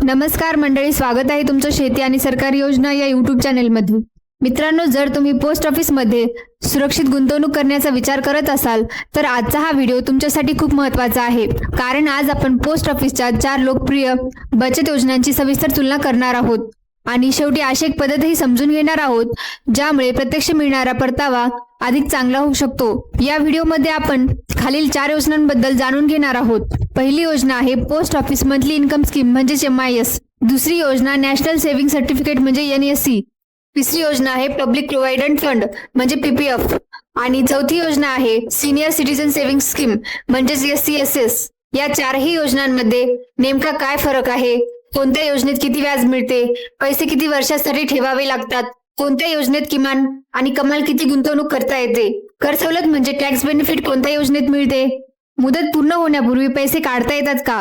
नमस्कार मंडळी, स्वागत आहे तुमचं शेती आणि सरकारी योजना या यूट्यूब चॅनेलमध्ये. मित्रांनो, जर तुम्ही पोस्ट ऑफिसमध्ये सुरक्षित गुंतवणूक करण्याचा विचार करत असाल तर आजचा हा व्हिडिओ तुमच्यासाठी खूप महत्त्वाचा आहे. कारण आज आपण पोस्ट ऑफिसच्या 4 लोकप्रिय बचत योजनांची सविस्तर तुलना करणार आहोत आणि शेवटी अशी एक पद्धतही समजून घेणार आहोत ज्यामुळे प्रत्यक्ष मिळणारा परतावा अधिक चांगला होऊ शकतो. या व्हिडिओमध्ये आपण खालील 4 योजनांबद्दल जाणून घेणार आहोत. पहिली योजना आहे post office monthly income scheme म्हणजेच MIS. दुसरी योजना नॅशनल सेव्हिंग सर्टिफिकेट म्हणजे NSC. तिसरी योजना आहे पब्लिक प्रोव्हिडंट फंड म्हणजे PPF. आणि चौथी योजना आहे सिनियर सिटीजन सेव्हिंग स्कीम म्हणजेच SCSS. या 4ही योजनांमध्ये नेमका काय फरक आहे, कोणत्या योजनेत किती व्याज मिळते, पैसे किती वर्षासाठी ठेवावे लागतात, कोणत्या योजनेत किमान आणि कमाल किती गुंतवणूक करता येते, कर सवलत म्हणजे टॅक्स बेनिफिट कोणत्या योजनेत मिळते, मुदत पूर्ण होण्यापूर्वी पैसे काढता येतात का,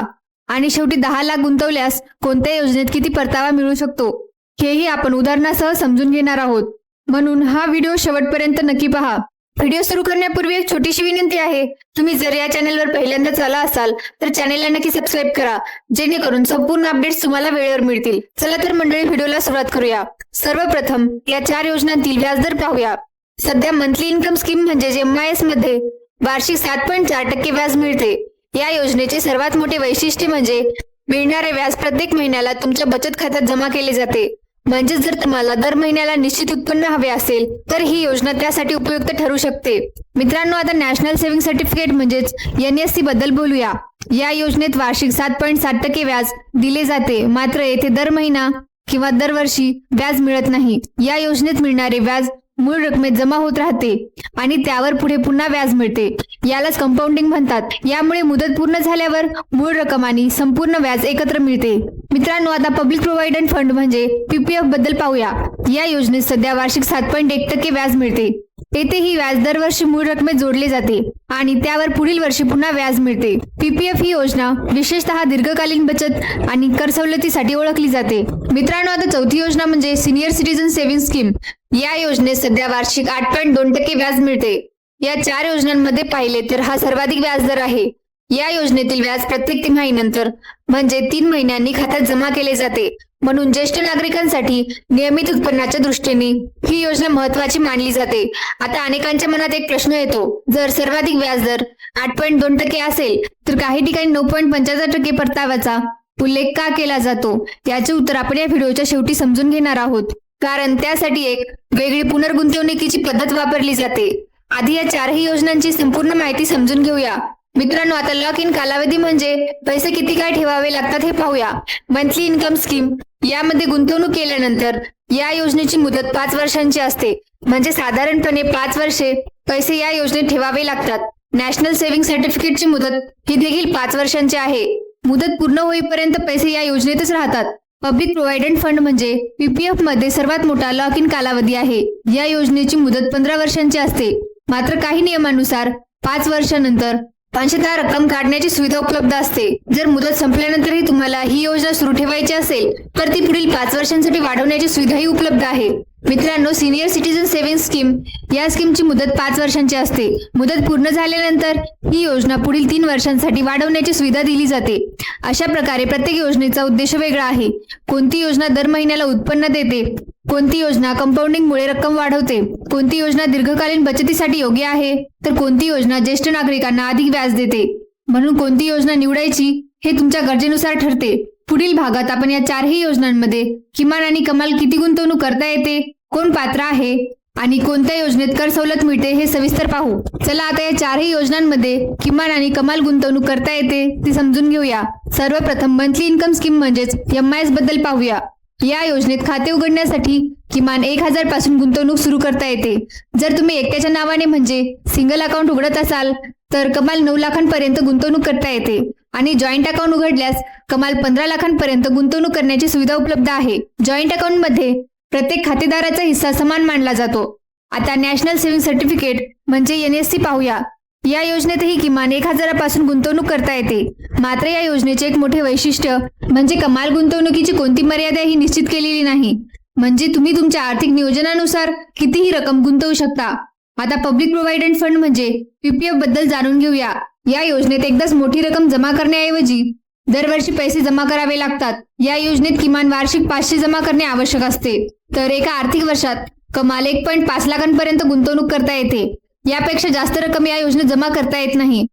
आणि शेवटी 10 लाख गुंतवल्यास कोणत्या योजनेत किती परतावा मिळू शकतो, हेही आपण उदाहरणासह समजून घेणार आहोत. म्हणून हा व्हिडिओ शेवटपर्यंत नक्की पहा. व्हिडिओ सुरू करण्यापूर्वी एक छोटीशी विनंती आहे. तुम्ही जर या चॅनलवर पहिल्यांदाच आला असाल तर चॅनलला नक्की सबस्क्राईब करा, जेणेकरून संपूर्ण अपडेट्स तुम्हाला वेळेवर मिळतील. चला तर मंडळी, व्हिडिओला सुरुवात करूया. सर्वप्रथम या 4 योजनांतील व्याजदर पाहूया. सध्या मंथली इन्कम स्कीम म्हणजे MIS मध्ये वार्षिक 7.4% व्याज मिळते. या योजनेचे सर्वात मोठे वैशिष्ट्य म्हणजे मिळणारे व्याज प्रत्येक महिन्याला तुमच्या बचत खात्यात जमा केले जाते. म्हणजे जर तुम्हाला दर महिन्याला निश्चित उत्पन्न हवे असेल तर ही योजना त्यासाठी उपयुक्त ठरू शकते. मित्रांनो, आता नॅशनल सेव्हिंग सर्टिफिकेट म्हणजेच NSC बद्दल बोलूया. या योजनेत वार्षिक 7.7% व्याज दिले जाते, मात्र येथे दर महिना किंवा दरवर्षी व्याज मिळत नाही. या योजनेत मिळणारे व्याज मूळ रकमेत जमा होत राहते आणि त्यावर पुढे पुन्हा व्याज मिळते. यालाच कंपाऊंडिंग म्हणतात. यामुळे मुदत पूर्ण झाल्यावर मूळ रक्कम आणि संपूर्ण व्याज एकत्र मिळते. मित्रांनो, आता पब्लिक प्रोव्हिडंट फंड म्हणजे PPF बद्दल पाहूया. या योजनेत सध्या वार्षिक 7.1% व्याज मिळते. येथे ही व्याज दरवर्षी मूळ रकमेत जोडले जाते आणि त्यावर पुढील वर्षी पुन्हा व्याज मिळते. PPF ही योजना विशेषतः दीर्घकालीन बचत आणि कर सवलतीसाठी ओळखली जाते. मित्रांनो, आता चौथी योजना म्हणजे सिनियर सिटीजन सेव्हिंग स्कीम. या योजनेत सध्या वार्षिक 8.2% व्याज मिळते. या 4 योजनांमध्ये पाहिले तर हा सर्वाधिक व्याजदर आहे. या योजनेतील व्याज प्रत्येक तिमाहीनंतर म्हणजे 3 महिन्यांनी खात्यात जमा केले जाते. म्हणून ज्येष्ठ नागरिकांसाठी नियमित उत्पन्नाच्या दृष्टीने ही योजना महत्त्वाची मानली जाते. आता अनेकांच्या मनात एक प्रश्न येतो, जर सर्वाधिक व्याजदर 8.2% असेल तर काही ठिकाणी 9.75% परताव्याचा उल्लेख का केला जातो? याचे उत्तर आपण या व्हिडिओच्या शेवटी समजून घेणार आहोत. कारण त्यासाठी एक वेगळी पुनर्गुंतवणुकीची पद्धत वापरली जाते. आधी या 4ही योजनांची संपूर्ण माहिती समजून घेऊया. मित्रांनो, आता लॉक इन कालावधी म्हणजे पैसे किती काळ ठेवावे लागतात हे पाहूया. मंथली इन्कम स्कीम यामध्ये गुंतवणूक केल्यानंतर या योजनेची मुदत 5 वर्षांची असते. म्हणजे साधारणपणे 5 वर्षे पैसे या योजनेत ठेवावे लागतात. नॅशनल सेव्हिंग सर्टिफिकेटची मुदत ही देखील 5 वर्षांची आहे. मुदत पूर्ण होईपर्यंत पैसे या योजनेतच राहतात. पब्लिक प्रोव्हिडंट फंड म्हणजे PPF मध्ये सर्वात मोठा लॉक इन कालावधी आहे. या योजनेची मुदत 15 वर्षांची असते. मात्र काही नियमानुसार 5 वर्षांनंतर अंशतः रक्कम काढण्याची सुविधा उपलब्ध असते. जर मुदत संपल्यानंतरही तुम्हाला ही योजना सुरू ठेवायची असेल तर ती पुढील 5 वर्षांसाठी वाढवण्याची सुविधाही उपलब्ध आहे. मित्रांनो, सिनियर सिटीजन सेव्हिंग स्कीम या स्कीमची मुदत 5 वर्षांची असते. मुदत पूर्ण झाल्यानंतर ही योजना पुढील 3 वर्षांसाठी वाढवण्याची सुविधा दिली जाते. अशा प्रकारे प्रत्येक योजनेचा उद्देश वेगळा आहे. कोणती योजना दर महिन्याला उत्पन्न देते, कोणती योजना कंपाऊंडिंगमुळे रक्कम वाढवते, कोणती योजना दीर्घकालीन बचतीसाठी योग्य आहे, तर कोणती योजना ज्येष्ठ नागरिकांना अधिक व्याज देते. म्हणून कोणती योजना निवडायची हे तुमच्या गरजेनुसार ठरते. पुढील भागात आपण या 4ही योजनांमध्ये किमान आणि कमाल किती गुंतवणूक करता येते, कोण पात्र आहे आणि कोणत्या योजनेत कर सवलत मिळते हे सविस्तर पाहू. चला आता या 4ही योजनांमध्ये किमान आणि कमाल गुंतवणूक करता येते ती समजून घेऊया. सर्वप्रथम मंथली इन्कम स्कीम म्हणजेच MIS बद्दल पाहूया. या योजनेत खाते उघडण्यासाठी किमान 1,000 पासून गुंतवणूक सुरू करता येते. जर तुम्ही एकट्याच्या नावाने म्हणजे सिंगल अकाउंट उघडत असाल तर कमाल 9 लाखांपर्यंत गुंतवणूक करता येते आणि जॉईंट अकाउंट उघडल्यास कमाल 15 लाखांपर्यंत गुंतवणूक करण्याची सुविधा उपलब्ध आहे. जॉईंट अकाउंटमध्ये प्रत्येक खातेदाराचा हिस्सा समान मानला जातो. आता नॅशनल सेव्हिंग सर्टिफिकेट म्हणजे NSC पाहूया. या योजनेतही किमान 1,000 पासून गुंतवणूक करता येते. मात्र या योजनेचे एक मोठे वैशिष्ट्य म्हणजे कमाल गुंतवणुकीची कोणती मर्यादा ही निश्चित केलेली नाही. म्हणजे तुम्ही तुमच्या आर्थिक नियोजनानुसार कितीही रक्कम गुंतवू शकता. आता पब्लिक प्रोव्हिडंट फंड म्हणजे PPF बद्दल जाणून घेऊया. या योजनेत एकदाच मोठी रक्कम जमा करण्याऐवजी दरवर्षी पैसे जमा करावे लागतात. या योजनेत किमान वार्षिक 500 जमा करणे आवश्यक असते. तर एका आर्थिक वर्षात कमाल 1.5 लाखांपर्यंत गुंतवणूक करता येते. यापेक्षा जास्त रक्कम या योजनेत जमा करता येत नाही.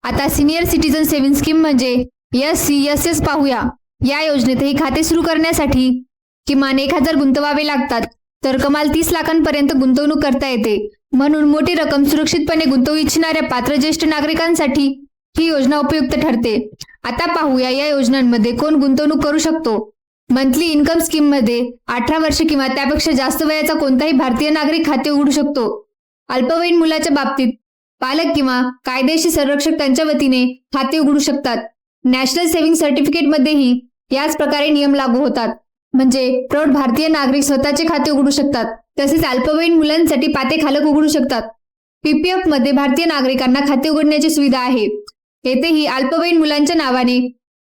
आता सिनियर सिटीजन सेव्हिंग स्कीम म्हणजे SCSS पाहूया. या योजनेतही खाते सुरू करण्यासाठी किमान 1000 गुंतवावे लागतात. तर कमाल 30 लाखांपर्यंत गुंतवणूक करता येते. म्हणून मोठी रक्कम सुरक्षितपणे गुंतवू इच्छिणाऱ्या पात्र ज्येष्ठ नागरिकांसाठी ही योजना उपयुक्त ठरते. आता पाहूया या योजनांमध्ये कोण गुंतवणूक करू शकतो. मंथली इन्कम स्कीम मध्ये 18 वर्षे किंवा त्यापेक्षा जास्त वयाचा कोणताही भारतीय नागरिक खाते उघडू शकतो. अल्पवयीन मुलाच्या बाबतीत पालक किंवा कायदेशीर संरक्षक त्यांच्या वतीने खाते उघडू शकतात. नॅशनल सेव्हिंग सर्टिफिकेट मध्येही याच प्रकारे नियम लागू होतात. म्हणजे प्रौढ भारतीय नागरिक स्वतःचे खाते उघडू शकतात. तसेच अल्पवयीन मुलांसाठी पाते खालक उघडू शकतात. PPF मध्ये भारतीय नागरिकांना खाते उघडण्याची सुविधा आहे. येथेही अल्पवयीन मुलांच्या नावाने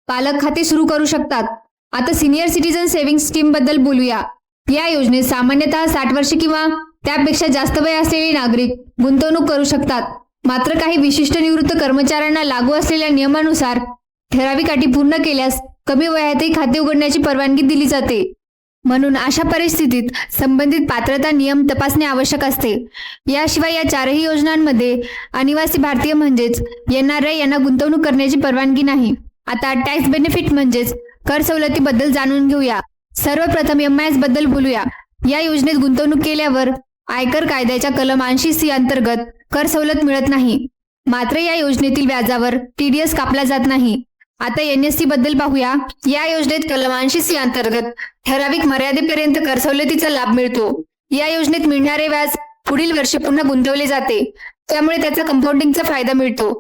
पालक खाते सुरू करू शकतात. आता सिनियर सिटीजन सेव्हिंग स्कीम बद्दल बोलूया. या योजनेत सामान्यतः 60 वर्षे किंवा त्यापेक्षा जास्त वय असलेले नागरिक गुंतवणूक करू शकतात. मात्र काही विशिष्ट निवृत्त कर्मचाऱ्यांना लागू असलेल्या नियमानुसार ठराविक अटी पूर्ण केल्यास कमी वयातही खाते उघडण्याची परवानगी दिली जाते. म्हणून अशा परिस्थितीत संबंधित पात्रता नियम तपासणे आवश्यक असते. याशिवाय या चारही योजनांमध्ये अनिवासी भारतीय म्हणजेच NRI यांना गुंतवणूक करण्याची परवानगी नाही. आता टॅक्स बेनिफिट म्हणजेच कर सवलतीबद्दल जाणून घेऊया. सर्वप्रथम MIS बद्दल बोलूया. या योजनेत गुंतवणूक केल्यावर आयकर कायद्याच्या कलम 80C अंतर्गत कर सवलत मिळत नाही. मात्र या योजनेतील व्याजावर TDS कापला जात नाही. आता NSC बद्दल पाहूया. या योजनेत कलम 80C अंतर्गत ठराविक मर्यादेपर्यंत कर सवलतीचा लाभ मिळतो. या योजनेत मिळणारे व्याज पुढील वर्षी पुन्हा गुंतवले जाते. त्यामुळे त्याचा कंपाऊंडिंगचा फायदा मिळतो.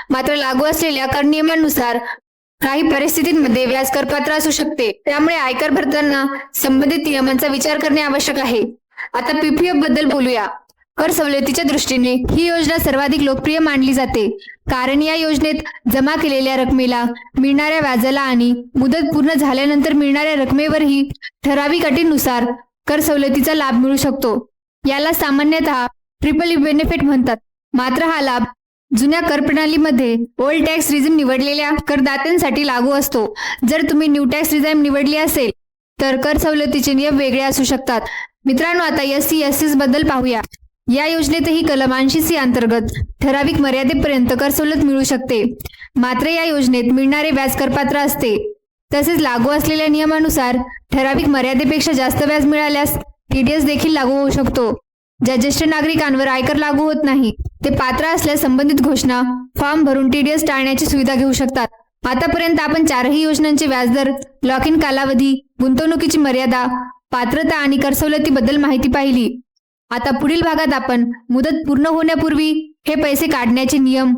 मात्र लागू असलेल्या कर नियमांनुसार काही परिस्थितींमध्ये व्याज करपात्र असू शकते. त्यामुळे आयकर भरताना संबंधित नियमांचा विचार करणे आवश्यक आहे. आता PPF बद्दल बोलूया. कर सवलतीच्या दृष्टीने ही योजना सर्वाधिक लोकप्रिय मानली जाते. कारण या योजनेत जमा केलेल्या रकमेला मिळणाऱ्या व्याजाला आणि मुदत पूर्ण झाल्यानंतर मिळणाऱ्या रकमेवरही ठराविक अटींनुसार कर सवलतीचा लाभ मिळू शकतो. याला सामान्यतः ट्रिपल बेनिफिट म्हणतात. मात्र हा लाभ जुन्या कर प्रणालीमध्ये ओल्ड टॅक्स रिझम निवडलेल्या करदात्यांसाठी लागू असतो. जर तुम्ही न्यू टॅक्स रिझम निवडली असेल तर कर सवलतीचे नियम वेगळे असू शकतात. मित्रांनो, आता SCSS बद्दल पाहूया. या योजनेतही कलम 80C अंतर्गत ठराविक मर्यादेपर्यंत कर सवलत मिळू शकते. मात्र या योजनेत मिळणारे व्याज करपात्र असते. तसेच लागू असलेल्या नियमानुसार ठराविक मर्यादेपेक्षा जास्त व्याज मिळाल्यास TDS देखील लागू होऊ शकतो. ज्या ज्येष्ठ नागरिकांवर आयकर लागू होत नाही ते पात्र असल्यास संबंधित घोषणा फॉर्म भरून TDS टाळण्याची सुविधा घेऊ शकतात. आतापर्यंत आपण चारही योजनांचे व्याजदर, लॉक इन कालावधी, गुंतवणुकीची मर्यादा, पात्रता आणि कर सवलतीबद्दल माहिती पाहिली. आता पुढील भागात आपण मुदत पूर्ण होण्यापूर्वी हे पैसे काढण्याचे नियम,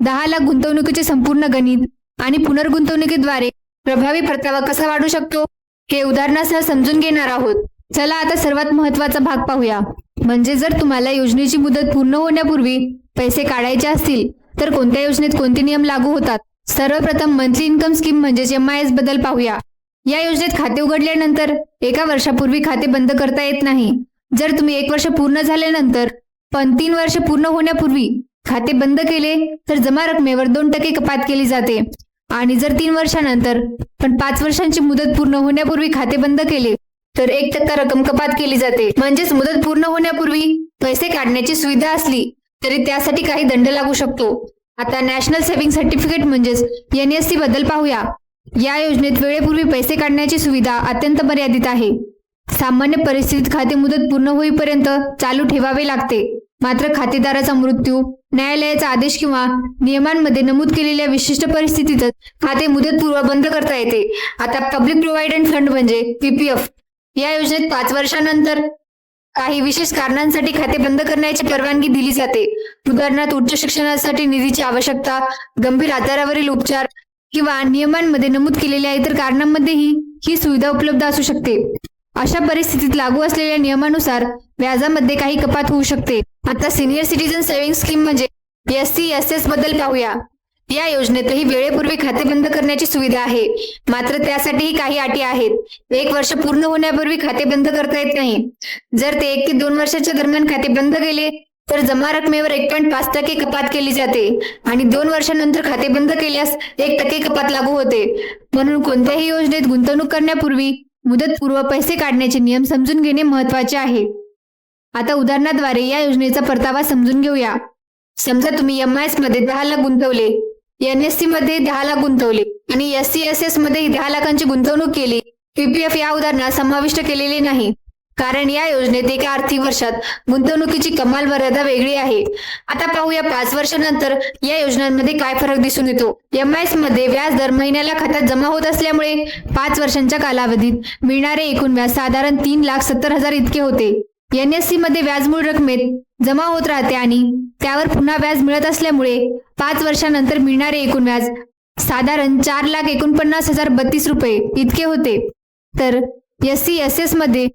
10 लाख गुंतवणुकीचे संपूर्ण गणित आणि पुनर्गुंतवणुकीद्वारे प्रभावी परतावा कसा वाढू शकतो हे उदाहरणासह समजून घेणार आहोत. चला आता सर्वात महत्त्वाचा भाग पाहूया. म्हणजे जर तुम्हाला योजनेची मुदत पूर्ण होण्यापूर्वी पैसे काढायचे असतील तर कोणत्या योजनेत कोणते नियम लागू होतात. सर्वप्रथम मंथली इन्कम स्कीम म्हणजेच MIS बद्दल पाहूया. या योजनेत खाते उघडल्यानंतर 1 वर्षापूर्वी खाते बंद करता येत नाही. जर तुम्ही 1 वर्ष पूर्ण झाल्यानंतर पण 3 वर्ष पूर्ण होण्यापूर्वी खाते बंद केले तर जमा रकमेवर 2% कपात केली जाते. आणि जर 3 वर्षानंतर पण 5 वर्षांची मुदत पूर्ण होण्यापूर्वी खाते बंद केले तर 1% रक्कम कपात केली जाते. म्हणजेच मुदत पूर्ण होण्यापूर्वी पैसे काढण्याची सुविधा असली तरी त्यासाठी काही दंड लागू शकतो. आता नॅशनल सेव्हिंग सर्टिफिकेट म्हणजेच NSC बद्दल पाहूया. या योजनेत वेळेपूर्वी पैसे काढण्याची सुविधा अत्यंत मर्यादित आहे. सामान्य परिस्थितीत खाते मुदत पूर्ण होईपर्यंत चालू ठेवावे लागते. मात्र खातेदाराचा मृत्यू, न्यायालयाचा आदेश किंवा नियमांमध्ये नमूद केलेल्या विशिष्ट परिस्थितीतच खाते मुदतपूर्व बंद करता येते. आता पब्लिक प्रोव्हायडंट फंड म्हणजे PPF. या योजनेत 5 वर्षानंतर काही विशेष कारणांसाठी खाते बंद करण्याची परवानगी दिली जाते. उदाहरणार्थ उच्च शिक्षणासाठी निधीची आवश्यकता, गंभीर आजारावरील उपचार किंवा नियमांमध्ये नमूद केलेल्या इतर कारणांमध्येही ही सुविधा उपलब्ध असू शकते. अशा परिस्थितीत लागू असलेल्या नियमानुसार व्याजामध्ये काही कपात होऊ शकते. आता सिनियर सिटीजन सेव्हिंग स्कीम म्हणजे SCSS बद्दल पाहूया. या योजनेतही वेळेपूर्वी खाते बंद करण्याची सुविधा आहे. मात्र त्यासाठीही काही अटी आहेत. 1 वर्ष पूर्ण होण्यापूर्वी खाते बंद करता येत नाही. जर ते 1 ते 2 वर्षाच्या दरम्यान खाते बंद केले तर जमा रकमेवर 1.5% कपात केली जाते आणि 2 वर्षांनंतर खाते बंद केल्यास 1% कपात लागू होते. म्हणून कोणत्याही योजनेत गुंतवणूक करण्यापूर्वी मुदतपूर्व पैसे काढण्याचे नियम समजून घेणे महत्त्वाचे आहे. आता उदाहरणाद्वारे या योजनेचा परतावा समजून घेऊया. समजा तुम्ही MIS मध्ये 10 लाख गुंतवले, NSC मध्ये 10 लाख गुंतवले आणि SCSS मध्ये 10 लाखांची गुंतवणूक केली. PPF या उदाहरणात समाविष्ट केलेले नाही, कारण या योजनेत एका आर्थिक वर्षात गुंतवणुकीची कमाल मर्यादा वेगळी आहे. आता पाहूया 5 वर्षांनंतर या योजनांमध्ये काय फरक दिसून येतो. MIS मध्ये व्याज दर महिन्याला खात्यात जमा होत असल्यामुळे 5 वर्षांच्या कालावधीत मिळणारे एकूण व्याज साधारण 3,70,000 इतके होते. NSC मध्ये व्याज मूळ रकमेत जमा होत राहते आणि त्यावर पुन्हा व्याज मिळत असल्यामुळे 5 वर्षांनंतर मिळणारे एकूण व्याज साधारण 4,49,032 रुपये इतके होते. तर SCSS मध्ये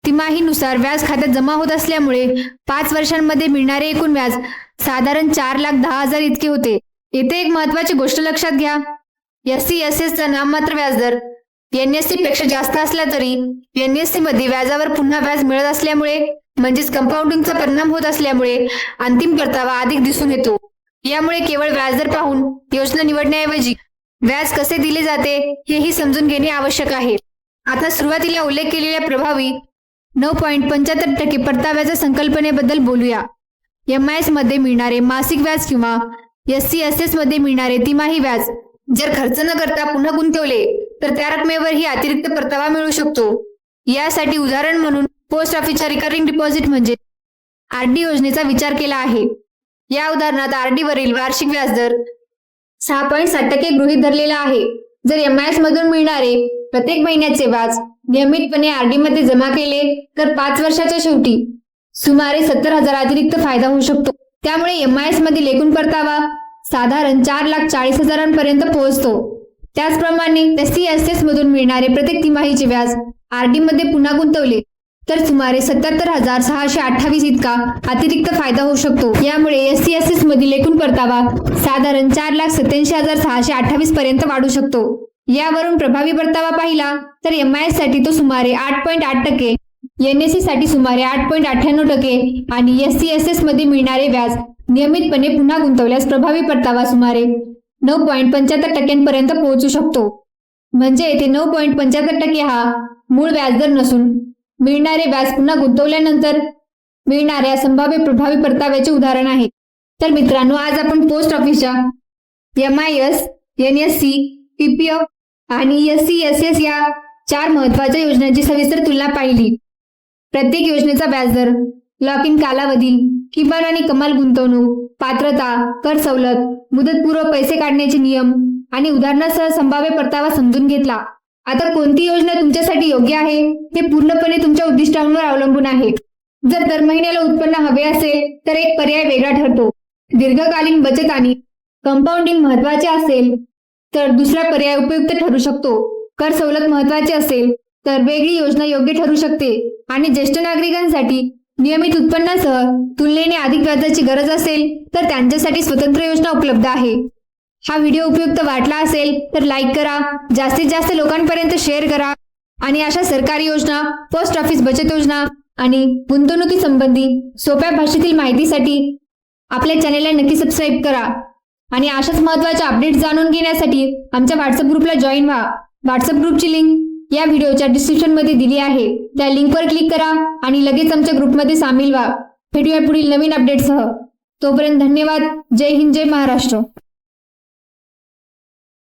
तिमाहीनुसार व्याज खात्यात जमा होत असल्यामुळे 5 वर्षांमध्ये मिळणारे एकूण व्याज साधारण 4,10,000 इतके होते. येथे एक महत्त्वाची गोष्ट लक्षात घ्या. SCSS चा नाममात्र व्याजदर NSC पेक्षा जास्त असला तरी NSC मध्ये व्याजावर पुन्हा व्याज मिळत असल्यामुळे म्हणजेच कंपाऊंडिंगचा परिणाम होत असल्यामुळे अंतिम परतावा अधिक दिसून येतो. यामुळे केवळ व्याजदर पाहून योजना निवडण्याऐवजी व्याज कसे दिले जाते हेही समजून घेणे आवश्यक आहे. आता सुरुवातीला उल्लेख केलेल्या प्रभावी 9.75% परताव्याच्या संकल्पनेबद्दल बोलूया. MIS मध्ये मिळणारे मासिक व्याज किंवा SCSS मध्ये मिळणारे तिमाही व्याज जर खर्च न करता पुन्हा गुंतवले तर त्या रकमेवरही अतिरिक्त परतावा मिळू शकतो. यासाठी उदाहरण म्हणून पोस्ट ऑफिसच्या रिकरिंग डिपॉझिट म्हणजे RD योजनेचा विचार केला आहे. या उदाहरणात RD वरील वार्षिक व्याजदर 6.7% गृहीत धरलेला आहे. जर MIS मधून मिळणारे प्रत्येक महिन्याचे व्याज नियमितपणे RD मध्ये जमा केले तर 5 वर्षाच्या शेवटी सुमारे 70,000 अतिरिक्त फायदा होऊ शकतो. त्यामुळे MIS मधील एकूण परतावा साधारण 4,40,000 पर्यंत पोहोचतो. त्याचप्रमाणे SCSS मधून मिळणारे प्रत्येक तिमाहीचे व्याज RD मध्ये पुन्हा गुंतवले तर सुमारे 77,628 इतका अतिरिक्त फायदा होऊ शकतो. यामुळे SCSS मधील एकूण परतावा साधारण 4,87,628 पर्यंत वाढू शकतो. यावरून प्रभावी परतावा पाहिला तर MIS साठी तो सुमारे 8.8%, NSC साठी सुमारे 8.98% आणि SCSS मध्ये मिळणारे व्याज नियमितपणे पुन्हा गुंतवल्यास प्रभावी परतावा सुमारे 9.75% पर्यंत पोहोचू शकतो. म्हणजे येथे 9.75% हा मूळ व्याजदर नसून मिळणारे व्याज पुन्हा गुंतवल्यानंतर मिळणाऱ्या संभाव्य प्रभावी परताव्याचे उदाहरण आहे. तर मित्रांनो, आज आपण पोस्ट ऑफिसच्या MIS, NSC, PPF आणि SCSS या 4 महत्त्वाच्या योजनांची सविस्तर तुलना पाहिली. प्रत्येक योजनेचा व्याजदर, लॉक इन कालावधी, किमान आणि कमाल गुंतवणूक, पात्रता, कर सवलत, मुदतपूर्व पैसे काढण्याचे नियम आणि उदाहरणासह संभाव्य परतावा समजून घेतला. आता कोणती योजना तुमच्यासाठी योग्य आहे हे पूर्णपणे तुमच्या उद्दिष्टांवर अवलंबून आहे. जर दर महिन्याला उत्पन्न हवे असेल तर एक पर्याय वेगळा ठरतो. दीर्घकालीन बचत आणि कंपाऊंडिंग महत्त्वाचे असेल तर दुसरा पर्याय उपयुक्त ठरू शकतो. कर सवलत महत्त्वाचे असेल तर वेगळी योजना योग्य ठरू शकते आणि ज्येष्ठ नागरिकांसाठी नियमित उत्पन्नासह तुलनेने अधिक व्याजाची गरज असेल तर त्यांच्यासाठी स्वतंत्र योजना उपलब्ध आहे. हा व्हिडिओ उपयुक्त वाटला असेल तर लाईक करा, जास्तीत जास्त लोकांपर्यंत शेअर करा आणि अशा सरकारी योजना, पोस्ट ऑफिस बचत योजना आणि गुंतवणुकी संबंधी सोप्या भाषेतील माहितीसाठी आपल्या चॅनेलला नक्की सबस्क्राईब करा आणि अशाच महत्त्वाच्या अपडेट्स जाणून घेण्यासाठी आमच्या व्हॉट्सअप ग्रुपला जॉईन व्हा. व्हॉट्सअप ग्रुपची लिंक या व्हिडिओच्या डिस्क्रिप्शन मध्ये दिली आहे. त्या लिंकवर क्लिक करा आणि लगेच आमच्या ग्रुपमध्ये सामील व्हा. भेटूया पुढील नवीन अपडेटसह. तोपर्यंत धन्यवाद. जय हिंद, जय महाराष्ट्र.